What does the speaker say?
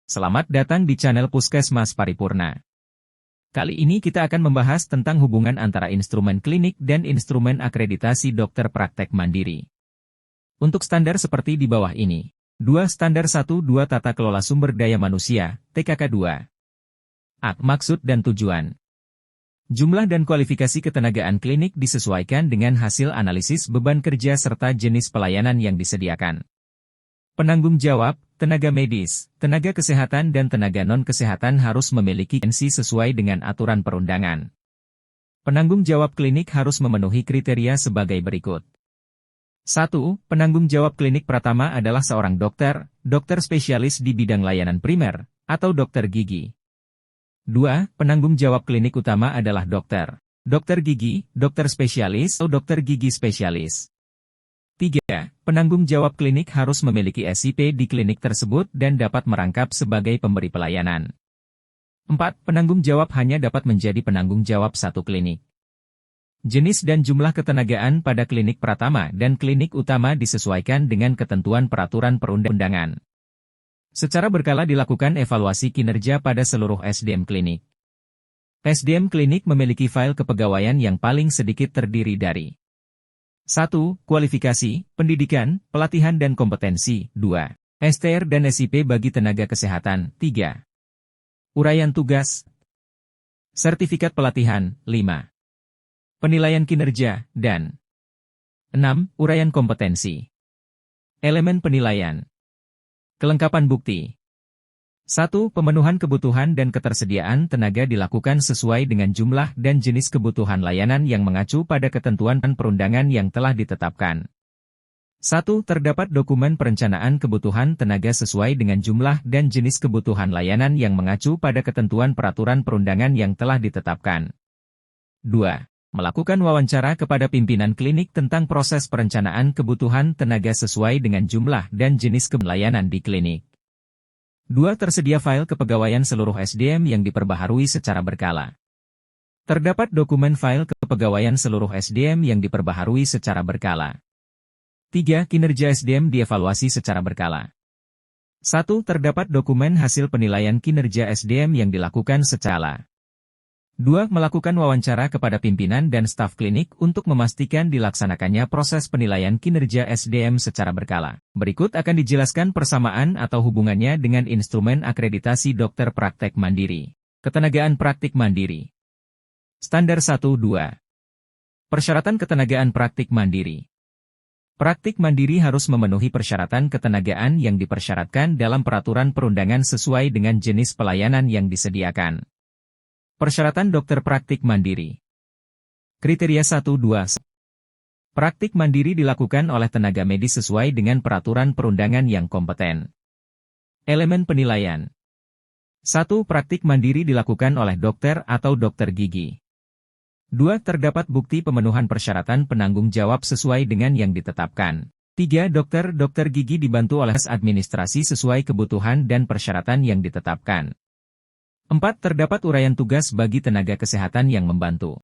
Selamat datang di channel Puskesmas Paripurna. Kali ini kita akan membahas tentang hubungan antara instrumen klinik dan instrumen akreditasi dokter praktek mandiri. Untuk standar seperti di bawah ini. 2 Standar 1-2 Tata Kelola Sumber Daya Manusia, TKK 2. Maksud dan tujuan. Jumlah dan kualifikasi ketenagaan klinik disesuaikan dengan hasil analisis beban kerja serta jenis pelayanan yang disediakan. Penanggung jawab, tenaga medis, tenaga kesehatan dan tenaga non-kesehatan harus memiliki lisensi sesuai dengan aturan perundangan. Penanggung jawab klinik harus memenuhi kriteria sebagai berikut. 1. Penanggung jawab klinik pertama adalah seorang dokter, dokter spesialis di bidang layanan primer, atau dokter gigi. 2. Penanggung jawab klinik utama adalah dokter, dokter gigi, dokter spesialis atau dokter gigi spesialis. 3. Penanggung jawab klinik harus memiliki SIP di klinik tersebut dan dapat merangkap sebagai pemberi pelayanan. 4. Penanggung jawab hanya dapat menjadi penanggung jawab satu klinik. Jenis dan jumlah ketenagaan pada klinik pertama dan klinik utama disesuaikan dengan ketentuan peraturan perundang-undangan. Secara berkala dilakukan evaluasi kinerja pada seluruh SDM klinik. SDM klinik memiliki file kepegawaian yang paling sedikit terdiri dari 1. Kualifikasi, pendidikan, pelatihan dan kompetensi. 2. STR dan SIP bagi tenaga kesehatan. 3. Uraian tugas. Sertifikat pelatihan. 5. Penilaian kinerja, dan 6. Uraian kompetensi. Elemen penilaian. Kelengkapan bukti. 1. Pemenuhan kebutuhan dan ketersediaan tenaga dilakukan sesuai dengan jumlah dan jenis kebutuhan layanan yang mengacu pada ketentuan perundangan yang telah ditetapkan. 1. Terdapat dokumen perencanaan kebutuhan tenaga sesuai dengan jumlah dan jenis kebutuhan layanan yang mengacu pada ketentuan peraturan perundangan yang telah ditetapkan. 2. Melakukan wawancara kepada pimpinan klinik tentang proses perencanaan kebutuhan tenaga sesuai dengan jumlah dan jenis layanan di klinik. 2. Tersedia file kepegawaian seluruh SDM yang diperbaharui secara berkala. Terdapat dokumen file kepegawaian seluruh SDM yang diperbaharui secara berkala. 3. Kinerja SDM dievaluasi secara berkala. 1. Terdapat dokumen hasil penilaian kinerja SDM yang dilakukan secara 2. Melakukan wawancara kepada pimpinan dan staf klinik untuk memastikan dilaksanakannya proses penilaian kinerja SDM secara berkala. Berikut akan dijelaskan persamaan atau hubungannya dengan instrumen akreditasi dokter praktek mandiri. Ketenagaan praktik mandiri. Standar 1-2. Persyaratan ketenagaan praktik mandiri. Praktik mandiri harus memenuhi persyaratan ketenagaan yang dipersyaratkan dalam peraturan perundangan sesuai dengan jenis pelayanan yang disediakan. Persyaratan dokter praktik mandiri. Kriteria 1-2. Praktik mandiri dilakukan oleh tenaga medis sesuai dengan peraturan perundangan yang kompeten. Elemen penilaian. 1. Praktik mandiri dilakukan oleh dokter atau dokter gigi. 2. Terdapat bukti pemenuhan persyaratan penanggung jawab sesuai dengan yang ditetapkan. 3. Dokter gigi dibantu oleh administrasi sesuai kebutuhan dan persyaratan yang ditetapkan. 4. Terdapat uraian tugas bagi tenaga kesehatan yang membantu.